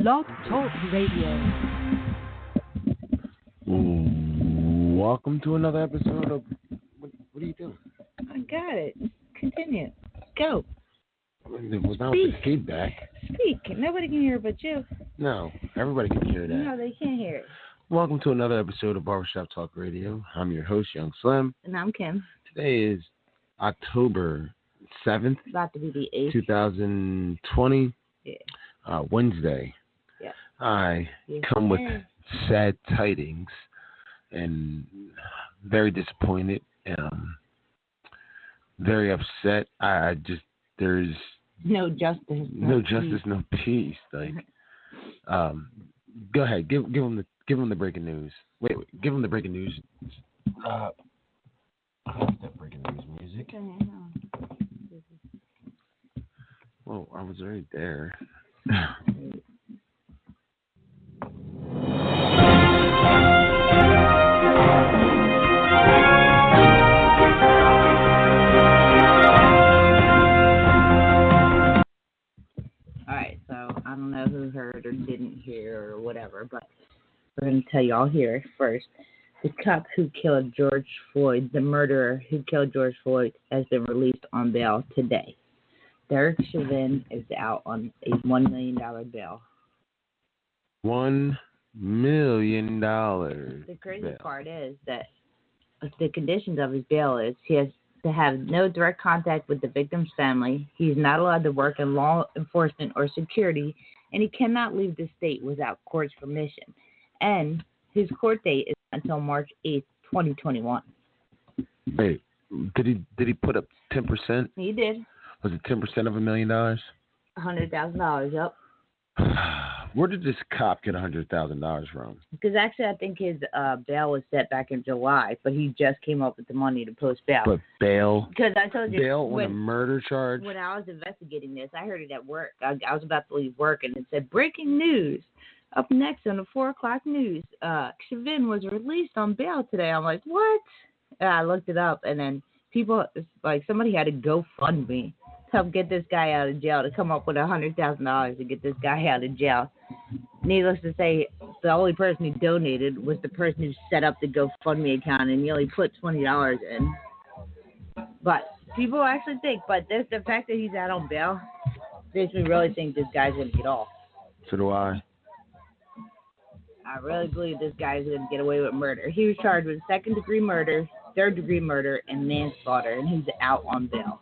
Blog Talk Radio. Welcome to another episode of What are you doing? I got it. Continue. Go. Without the feedback. Speak. Nobody can hear but you. No, everybody can hear that. No, they can't hear it. Welcome to another episode of Barbershop Talk Radio. I'm your host, Young Slim. And I'm Kim. Today is October 7th. About to be the 8th. 2020. Yeah. Wednesday. Yeah. I come with sad tidings and very disappointed. Very upset. There's no justice. No justice, no peace. Like, go ahead. Give them the breaking news. Wait. Give them the breaking news. I have that breaking news music. Well, I was right there. Alright, so I don't know who heard or didn't hear or whatever, but we're going to tell y'all here first. The cop who killed George Floyd, the murderer who killed George Floyd, has been released on bail today. Derek Chauvin is out on a $1 million bail. $1 million. The crazy part is that the conditions of his bail is he has to have no direct contact with the victim's family. He's not allowed to work in law enforcement or security, and he cannot leave the state without court's permission. And his court date is until March 8th, 2021. Wait, did he put up 10%? He did. Was it 10% of $1 million? $100,000, yep. Where did this cop get $100,000 from? Because actually, I think his bail was set back in July, but he just came up with the money to post bail. But bail? Because I told you. Bail on a murder charge? When I was investigating this, I heard it at work. I was about to leave work, and it said, breaking news. Up next on the 4 o'clock news, Chauvin was released on bail today. I'm like, what? And I looked it up, and then people, like, somebody had to GoFundMe to help get this guy out of jail, to come up with $100,000 to get this guy out of jail. Needless to say, the only person who donated was the person who set up the GoFundMe account, and he only put $20 in. But people actually think, but the fact that he's out on bail makes me really think this guy's going to get off. So do I. I really believe this guy is going to get away with murder. He was charged with second-degree murder, third-degree murder, and manslaughter, and he's out on bail.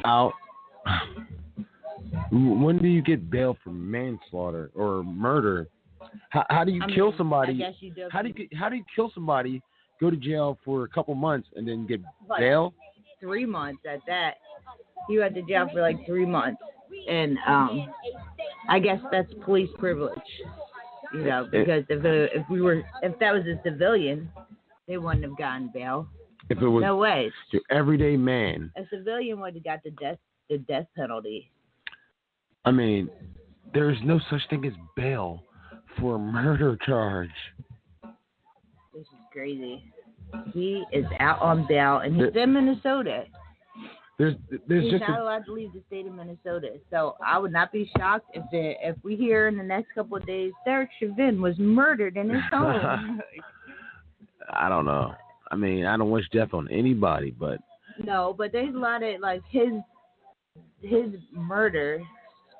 Out? When do you get bail for manslaughter or murder? How do you kill somebody? I guess you do. How do you kill somebody, go to jail for a couple months, and then get bail? 3 months at that. He went to jail for like 3 months, and I guess that's police privilege. You know, because if that was a civilian, they wouldn't have gotten bail. If it was no way, your everyday man, a civilian would have got the death penalty. I mean, there's no such thing as bail for a murder charge. This is crazy. He is out on bail, and he's in Minnesota. He's not allowed to leave the state of Minnesota. So I would not be shocked if we hear in the next couple of days Derek Chauvin was murdered in his home. I don't know. I mean, I don't wish death on anybody, but no, but there's a lot of like his murder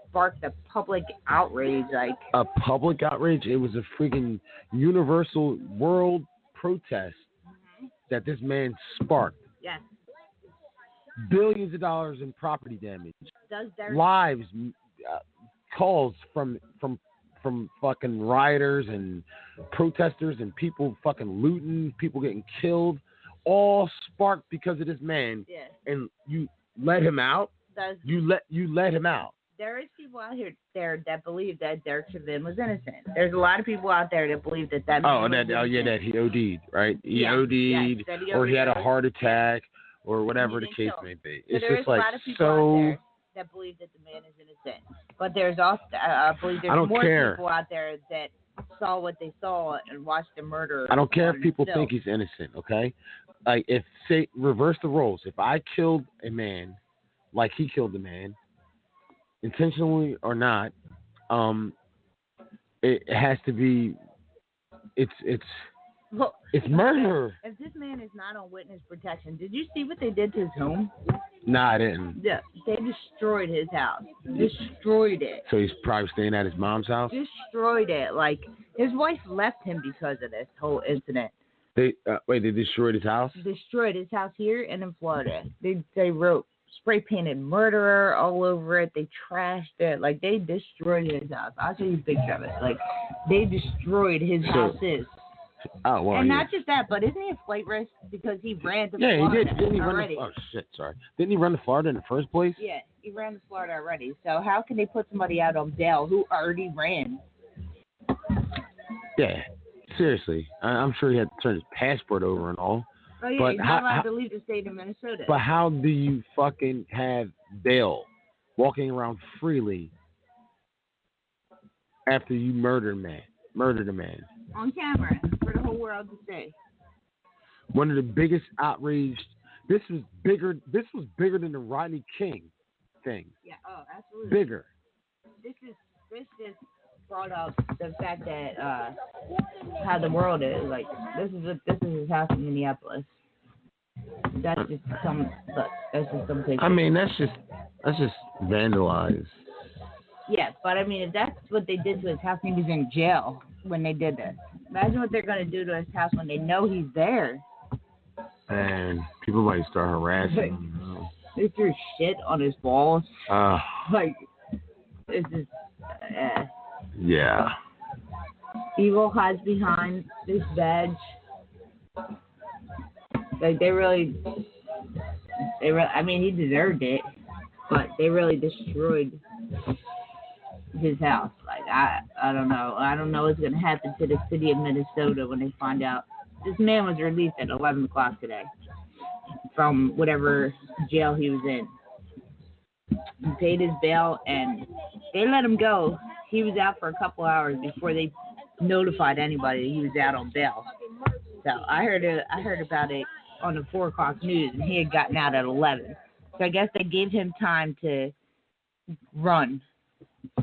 sparked a public outrage. Like a public outrage. It was a freaking universal world protest that this man sparked. Yes. Billions of dollars in property damage, lives, calls from fucking rioters and protesters and people fucking looting, people getting killed, all sparked because of this man. Yeah. And you let him out. You let him out. There is people out there that believe that Derek Chauvin was innocent. There's a lot of people out there that believe that man was innocent. That he OD'd, right? He OD'd, or he had a heart attack. Or whatever the case may be. It's just like so. Out there that believe that the man is innocent, but there's also I believe there's more people out there that saw what they saw and watched the murder. I don't care if people think he's innocent. Okay, like reverse the roles. If I killed a man, like he killed a man, intentionally or not, it has to be. It's murder. If this man is not on witness protection, did you see what they did to his home? Nah, I didn't. Yeah, they destroyed his house. Destroyed it. So he's probably staying at his mom's house? Destroyed it. Like, his wife left him because of this whole incident. They destroyed his house? Destroyed his house here and in Florida. They wrote spray painted murderer all over it. They trashed it. Like, they destroyed his house. I'll show you a picture of it. Like, they destroyed his houses. Oh, well, and not just that, but isn't he a flight risk because he ran to Florida? Yeah, he did. Didn't he already. run to, oh, shit, sorry. Didn't he run to Florida in the first place? Yeah, he ran to Florida already. So how can they put somebody out on bail who already ran? Yeah, seriously. I'm sure he had to turn his passport over and all. Oh, yeah, but he's not allowed to leave the state of Minnesota. But how do you fucking have bail walking around freely after you murdered a man? On camera for the whole world to see. One of the biggest outrage. This was bigger than the Rodney King thing. Yeah, oh, absolutely. Bigger. This just brought up the fact that how the world is. Like, this is his house in Minneapolis. That's just some picture. I mean, that's just vandalized. Yeah, but I mean, if that's what they did to his house, he was in jail when they did this. Imagine what they're going to do to his house when they know he's there. And people might start harassing him. They threw shit on his walls. Like, it's just... yeah. Evil hides behind this badge. Like, they really... I mean, he deserved it, but they really destroyed his house. Like, I don't know. I don't know what's going to happen to the city of Minnesota when they find out. This man was released at 11 o'clock today from whatever jail he was in. He paid his bail, and they let him go. He was out for a couple hours before they notified anybody that he was out on bail. So I heard about it on the 4 o'clock news, and he had gotten out at 11. So I guess they gave him time to run.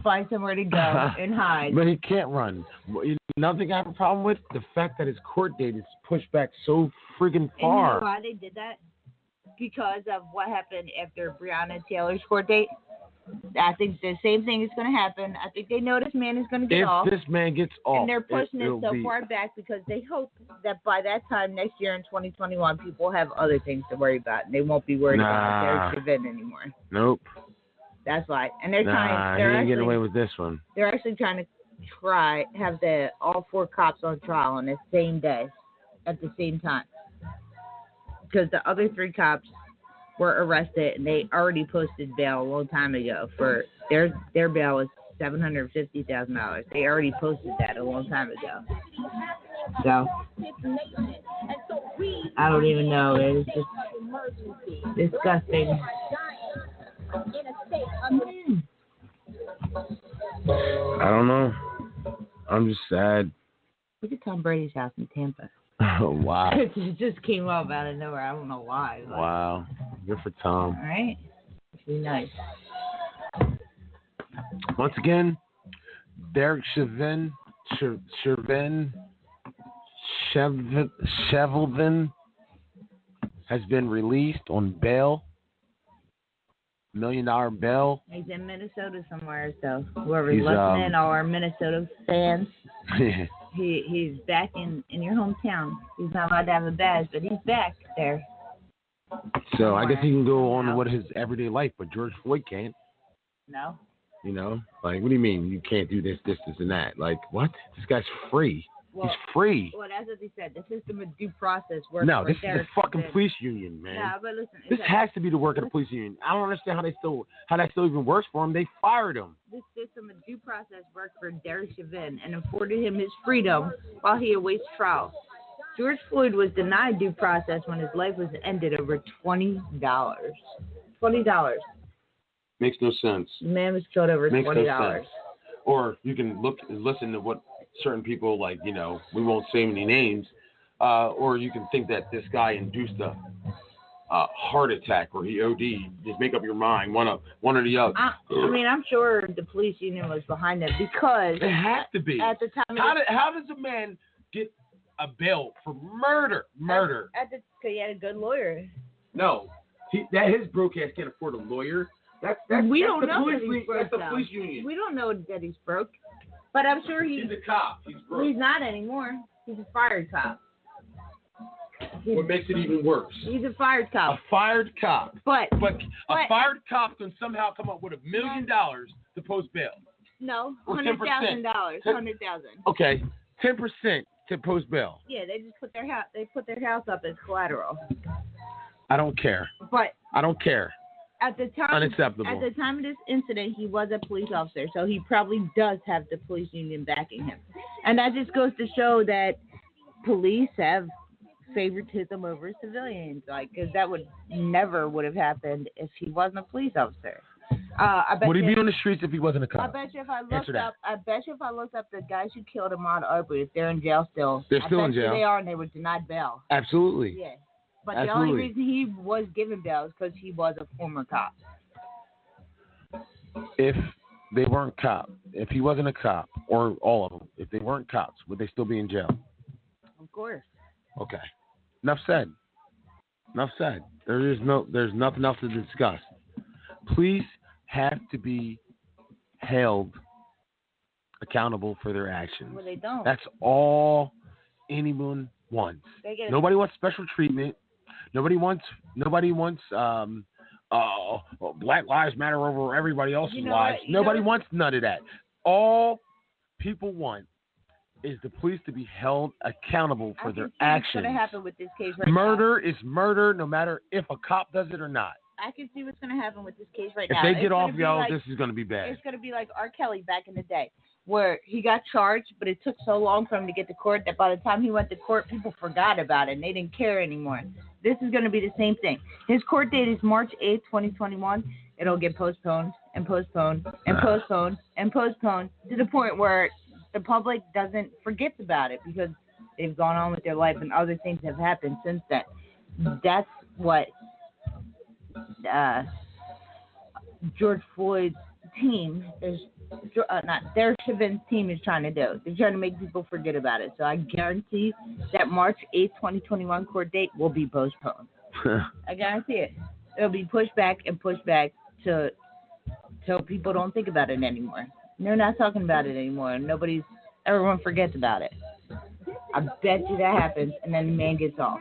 Find somewhere to go and hide. But he can't run. Another thing I have a problem with, the fact that his court date is pushed back so friggin' far. And you know why they did that? Because of what happened after Breonna Taylor's court date. I think the same thing is going to happen. I think they know this man is going to get off. If this man gets off. And they're pushing it so far back because they hope that by that time next year in 2021, people have other things to worry about. And they won't be worried about Derek Chauvin anymore. Nope. That's why. And they're trying. He ain't getting away with this one. They're actually trying to have all 4 cops on trial on the same day, at the same time. Because the other 3 cops were arrested, and they already posted bail a long time ago. For their bail was $750,000. They already posted that a long time ago. So I don't even know. It's just disgusting. I don't know. I'm just sad. Look at Tom Brady's house in Tampa. Oh, wow. It just came up out of nowhere. I don't know why. But... Wow. Good for Tom. All right. It's really nice. Once again, Derek Chauvin has been released on bail. $1 million bail. He's in Minnesota somewhere, so whoever's listening, all our Minnesota fans, he's back in your hometown. He's not allowed to have a badge, but he's back there. So I guess he can go on with his everyday life, but George Floyd can't. No. You know, like, what do you mean you can't do this, and that? Like, what? This guy's free. He's free. Well, that's what they said. The system of due process works. No, this is the fucking police union, man. No, but listen. This has to be the work of the police union. I don't understand how that still even works for him. They fired him. This system of due process worked for Derek Chauvin and afforded him his freedom while he awaits trial. George Floyd was denied due process when his life was ended over $20. $20. Makes no sense. The man was killed over $20. No sense. Or you can listen to what certain people, like, you know, we won't say any names, or you can think that this guy induced heart attack or he OD'd. Just make up your mind, one or the other. I mean, I'm sure the police union was behind it because it has to be. At the time, how does a man get a bail for murder? Because he had a good lawyer. No, his broke ass can't afford a lawyer. We don't know that he's broke. That's the police union. We don't know that he's broke, but I'm sure he's a cop. He's broke. He's not anymore. He's a fired cop. What makes it even worse? He's a fired cop. A fired cop. But a fired cop can somehow come up with $1 million to post bail. No, $100,000. $100,000. Okay, 10% to post bail. Yeah, they just put their house. They put their house up as collateral. I don't care. But I don't care. At the time, unacceptable. At the time of this incident, he was a police officer, so he probably does have the police union backing him, and that just goes to show that police have favoritism over civilians, because that would have happened if he wasn't a police officer. Would he be on the streets if he wasn't a cop? I bet you if I looked up the guys who killed Ahmaud Arbery, if they're in jail still. They're still in jail. They are, and they were denied bail. Absolutely. Yeah. But the only reason he was given bail is because he was a former cop. If they weren't cop, if he wasn't a cop, or all of them, if they weren't cops, would they still be in jail? Of course. Okay. Enough said. There's nothing else to discuss. Police have to be held accountable for their actions. Well, they don't. That's all anyone wants. Nobody wants special treatment. Nobody wants Black Lives Matter over everybody else's lives. Nobody wants none of that. All people want is the police to be held accountable for their actions. What's going to happen with this case right Murder is murder, no matter if a cop does it or not. I can see what's going to happen with this case right now. If they get off, y'all, this is going to be bad. It's going to be like R. Kelly back in the day, where he got charged, but it took so long for him to get to court that by the time he went to court, people forgot about it and they didn't care anymore. This is going to be the same thing. His court date is March 8th, 2021. It'll get postponed and postponed and postponed and postponed to the point where the public doesn't forget about it because they've gone on with their life and other things have happened since then. That's what George Floyd's team is, Chauvin's team is trying to do. They're trying to make people forget about it. So I guarantee that March 8th, 2021 court date will be postponed. I guarantee it. It'll be pushed back so people don't think about it anymore. They're not talking about it anymore. Everyone forgets about it. I bet you that happens, and then the man gets off.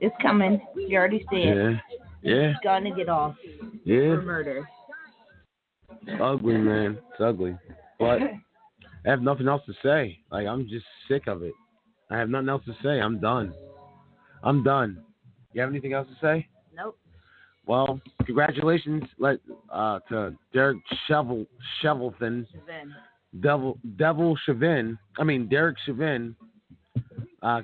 It's coming. You already see it. Yeah. He's gonna get off for murder. It's ugly, man. It's ugly. But I have nothing else to say. I'm just sick of it. I have nothing else to say. I'm done. You have anything else to say? Nope. Well, congratulations to Derek Chauvin. Derek Chauvin.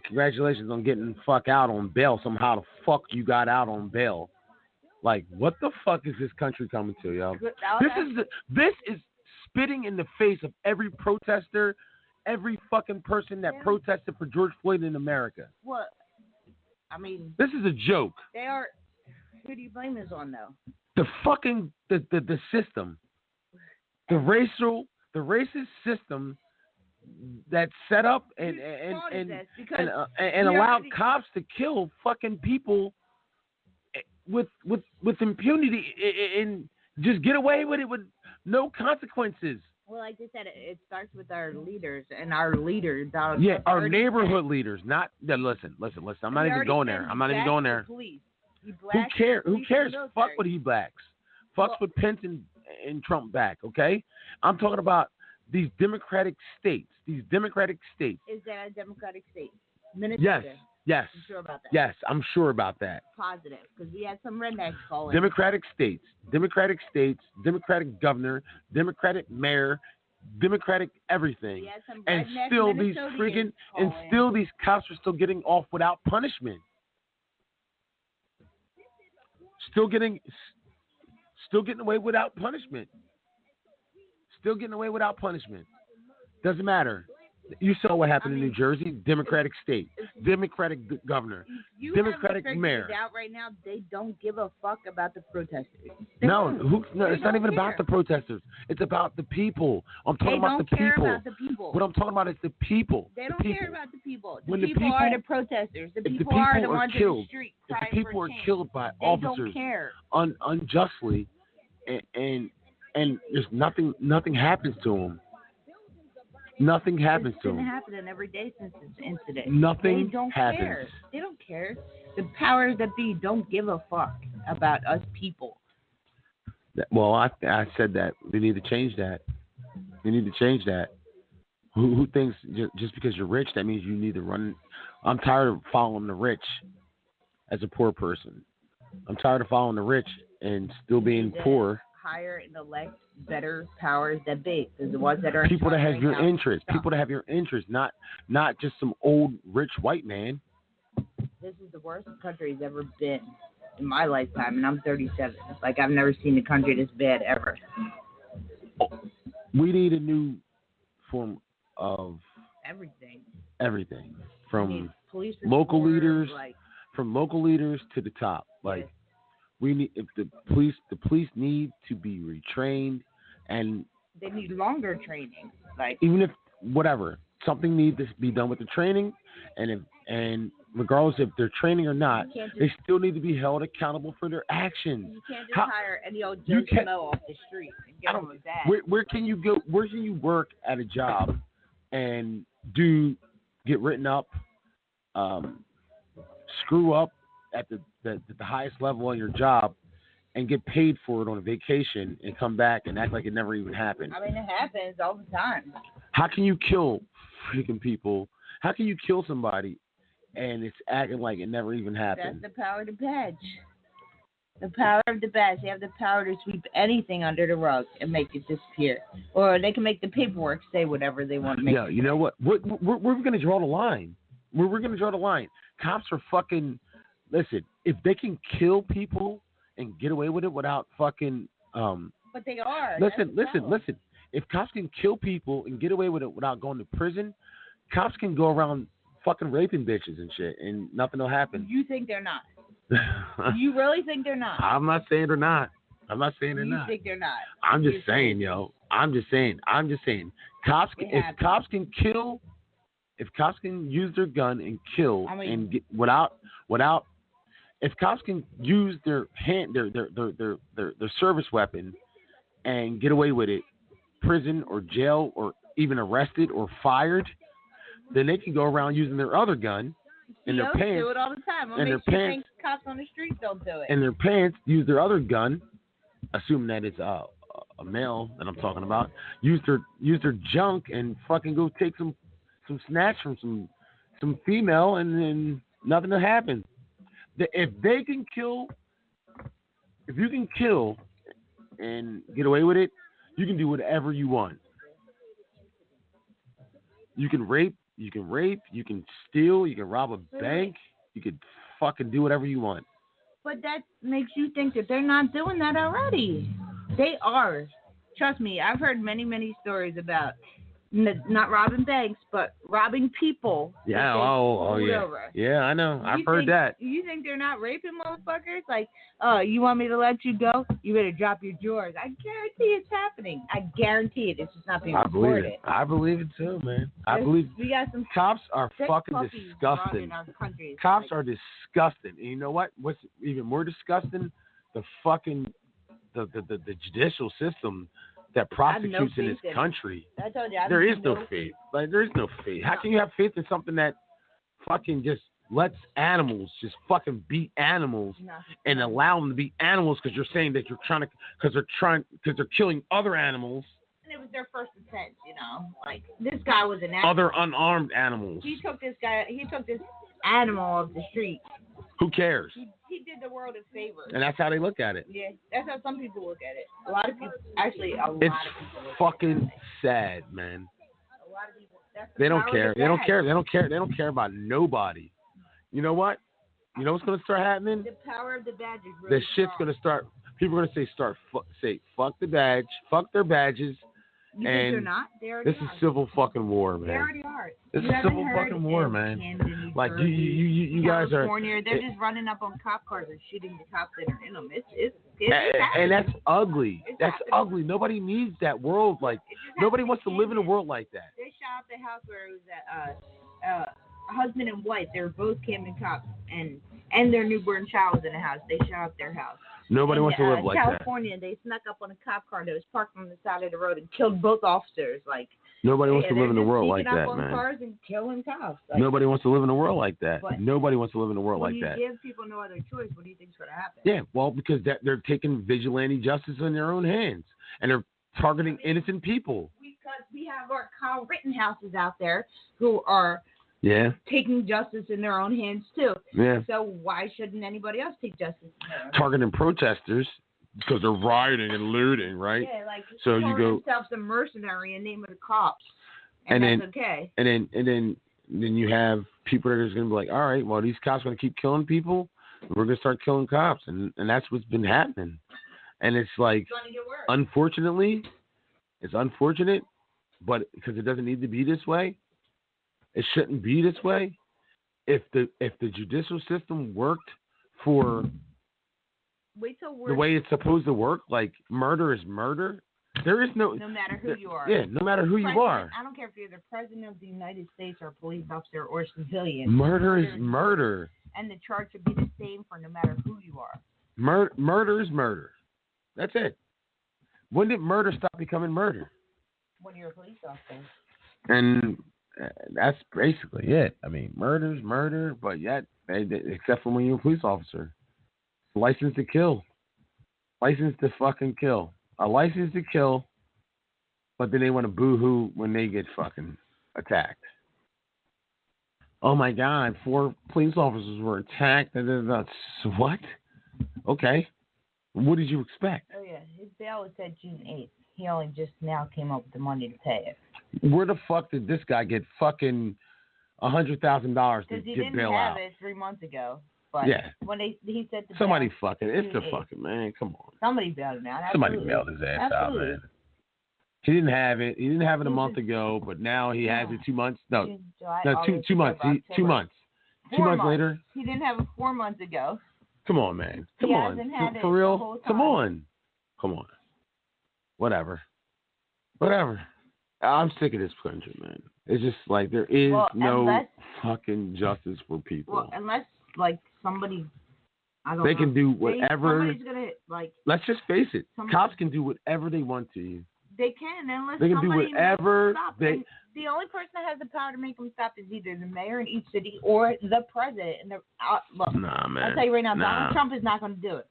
Congratulations on getting the fuck out on bail. Somehow the fuck you got out on bail. What the fuck is this country coming to, yo? This is spitting in the face of every protester, every fucking person that protested for George Floyd in America. What? I mean, this is a joke. They are. Who do you blame this on, though? The fucking the system, the racist system that's set up and allowed cops to kill fucking people with impunity and just get away with it with no consequences. Well, like I said, it starts with our leaders and our leader, Donald Trump. Our neighborhood leaders. Listen. I'm not even going there. Who cares? Fuck what he blacks. Fuck what Pence and Trump back, okay? I'm talking about these democratic states. Is that a democratic state? Minnesota. Yes. I'm sure about that. Yes, I'm sure about that. Positive, because we had some rednecks calling. Democratic states, Democratic governor, Democratic mayor, Democratic everything, and still these cops are still getting off without punishment. Still getting away without punishment. Doesn't matter. You saw what happened in New Jersey. Democratic state, Democratic governor, Democratic mayor. Out right now, they don't give a fuck about the protesters. No, it's not even about the protesters. It's about the people. I'm talking about the people. They don't care about the people. What I'm talking about is the people. They don't care about the people. The when people are the protesters. The people are the ones in the street crying for change. If the people are killed by officers don't care. Unjustly, and there's nothing happens to them. Nothing happens to them. It's been happening every day since this incident. Nothing they don't happens. Care. They don't care. The powers that be don't give a fuck about us people. Well, I said that. We need to change that. We need to change that. Who thinks just because you're rich, that means you need to run? I'm tired of following the rich as a poor person. I'm tired of following the rich and still being poor. Hire and elect better powers that be. The ones that are people that have your interest. People that have your interest, not just some old rich white man. This is the worst the country's ever been in my lifetime, and I'm 37. Like, I've never seen a country this bad ever. We need a new form of everything. From police local leaders, like, from local leaders to the top. Like, we need the police need to be retrained, and they need longer training. Like, even if whatever something needs to be done with the training, and regardless if they're training or not, they still need to be held accountable for their actions. You can't just hire any old Joe Schmo off the street and get on with that. Where can you go? Where can you work at a job and get written up, screw up at the highest level on your job, and get paid for it on a vacation and come back and act like it never even happened? I mean, it happens all the time. How can you kill freaking people? How can you kill somebody and it's acting like it never even happened? That's the power of the badge. The power of the badge. They have the power to sweep anything under the rug and make it disappear. Or they can make the paperwork say whatever they want to make. Yeah, you know what? We're going to draw the line. We're going to draw the line. Cops are fucking... Listen, if they can kill people and get away with it without fucking... but they are. Listen. If cops can kill people and get away with it without going to prison, cops can go around fucking raping bitches and shit, and nothing will happen. You think they're not? You really think they're not? I'm not saying they're not. You think they're not? I'm just saying, yo. I'm just saying. Cops. If cops can use their gun and kill and get without. If cops can use their service weapon and get away with it, prison or jail or even arrested or fired, then they can go around using their other gun in their pants. Do it all the time. What makes you think cops on the street don't do it? In their pants, use their other gun, assuming that it's a male that I'm talking about. Use their junk and fucking go take some snatch from some female, and then nothing will happen. If you can kill and get away with it, you can do whatever you want. You can rape, you can steal, you can rob a bank, you can fucking do whatever you want. But that makes you think that they're not doing that already. They are. Trust me, I've heard many, many stories about not robbing banks, but robbing people. Yeah, yeah. Over. Yeah, I know. I've heard that. You think they're not raping motherfuckers? Like, you want me to let you go? You better drop your drawers. I guarantee it's happening. I guarantee it. It's just not being reported. I believe it too, man. We got some cops are fucking disgusting. Cops are disgusting. And you know what? What's even more disgusting? The fucking the judicial system that prosecutes in this country. I told you, there is no faith. Like, there is no faith. How can you have faith in something that fucking just lets animals just fucking beat animals and allow them to be animals because you're saying that because they're killing other animals? And it was their first attempt, you know. Like, this guy was an animal. Other unarmed animals. He took this animal off the street. Who cares? He did the world a favor. And that's how they look at it. Yeah, that's how some people look at it. A lot of people, actually, it's fucking sad, man. A lot of people. They don't care. They don't care. They don't care. They don't care about nobody. You know what? You know what's going to start happening? The power of the badge is really The shit's going to start. People are going to say fuck the badge, fuck their badges, You think they're not? They already this is civil fucking war, man. They already are. This is civil fucking war, man. Camden, like you guys are. California, they're just running up on cop cars and shooting the cops that are in them. It's and that's ugly. That's happening. ugly. Nobody needs that world. Like nobody wants to live in a world like that. They shot up the house where it was husband and wife. They were both Camden cops, and their newborn child was in the house. They shot up their house. Nobody wants to live like California, they snuck up on a cop car that was parked on the side of the road and killed both officers. Like nobody wants to live in a world like that, man. Sneaking up on cars and killing cops. Like, nobody wants to live in a world like that. Nobody wants to live in a world like that. When you give people no other choice, what do you think's going to happen? Yeah, well, because they're taking vigilante justice in their own hands, and they're targeting innocent people. Because we have our Kyle Rittenhouses out there who are taking justice in their own hands too. Yeah. So why shouldn't anybody else take justice in their own hands? Targeting protesters because they're rioting and looting, right? Yeah, like so you go themselves a mercenary in the name of the cops, and that's then, okay. And then you have people that are just going to be like, all right, well, these cops are going to keep killing people. We're going to start killing cops, and that's what's been happening. And it's like, unfortunately, it's unfortunate, but because it doesn't need to be this way. It shouldn't be this way. If the judicial system worked for the way it's supposed to work, like murder is murder, there is no matter who you are. Yeah, no matter who you are. I don't care if you're the president of the United States or a police officer or a civilian. Murder is murder. And the charge should be the same for no matter who you are. Murder is murder. That's it. When did murder stop becoming murder? When you're a police officer. And that's basically it. I mean, murder's murder, but yet, except for when you're a police officer. License to kill. License to fucking kill. A license to kill, but then they want to boo-hoo when they get fucking attacked. Oh my God, 4 police officers were attacked. What? Okay. What did you expect? Oh yeah, his bail was set June 8th. He only just now came up with the money to pay it. Where the fuck did this guy get fucking $100,000 to get bail out? Because he didn't have it 3 months ago. But when he said the somebody bail, fucking, it's the fucking, man, come on. Somebody bailed him out. Somebody bailed his ass out, man. He didn't have it. He didn't have it a month ago, but now he has it 2 months. No, July, no, August, 2 months. 2 months. 2 months later. He didn't have it 4 months ago. Come on, man. Come on. Hasn't had it for real? the whole time. Come on. Come on. Whatever. I'm sick of this country, man. It's just like there is no fucking justice for people. Well, unless like somebody, I don't they know. can do whatever. Somebody's gonna like. Let's just face it. Cops can do whatever they want to you. They can, unless they can do whatever they. The only person that has the power to make them stop is either the mayor in each city or the president. And look, nah, man. I'll tell you right now, Donald Trump is not going to do it.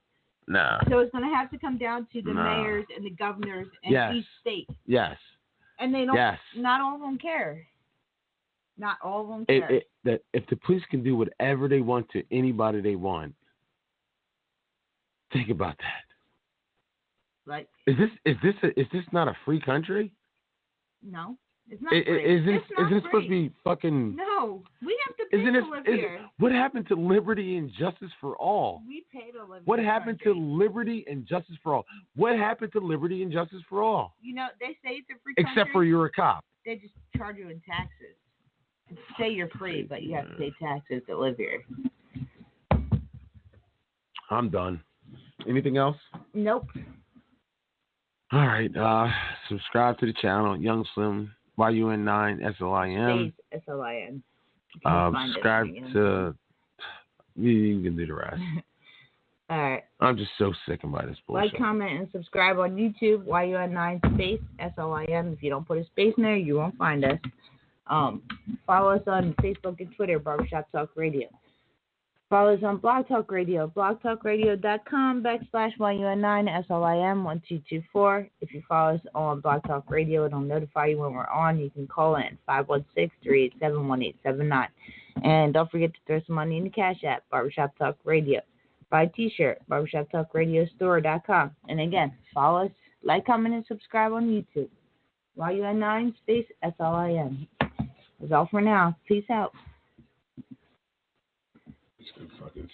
Nah. So it's going to have to come down to the mayors and the governors in each state. Yes. And they don't. Yes. Not all of them care. Not all of them care. If the police can do whatever they want to anybody they want, think about that. Like. Is this not a free country? No. It's not free. Isn't it supposed to be fucking... No. We have to pay to live here. What happened to liberty and justice for all? We pay to live What happened to liberty and justice for all? What happened to liberty and justice for all? You know, they say it's a free country. Except for you're a cop. They just charge you in taxes. Say you're free, but you have to pay taxes to live here. I'm done. Anything else? Nope. All right. Subscribe to the channel, Young Slim. YUN9 SLIM. SLIN. Subscribe to. You can do the rest. All right. I'm just so sick about this bullshit. Like, comment, and subscribe on YouTube. YUN9 space SLIM. If you don't put a space in there, you won't find us. Follow us on Facebook and Twitter, Barbershop Talk Radio. Follow us on Blog Talk Radio, blogtalkradio.com/YUN9 SLIM1224. If you follow us on Blog Talk Radio, it'll notify you when we're on. You can call in 516-387-1879. And don't forget to throw some money in the Cash App, Barbershop Talk Radio. Buy a t-shirt, barbershoptalkradiostore.com. And again, follow us, like, comment, and subscribe on YouTube. YUN9 space SLIM. That's all for now. Peace out. Fucking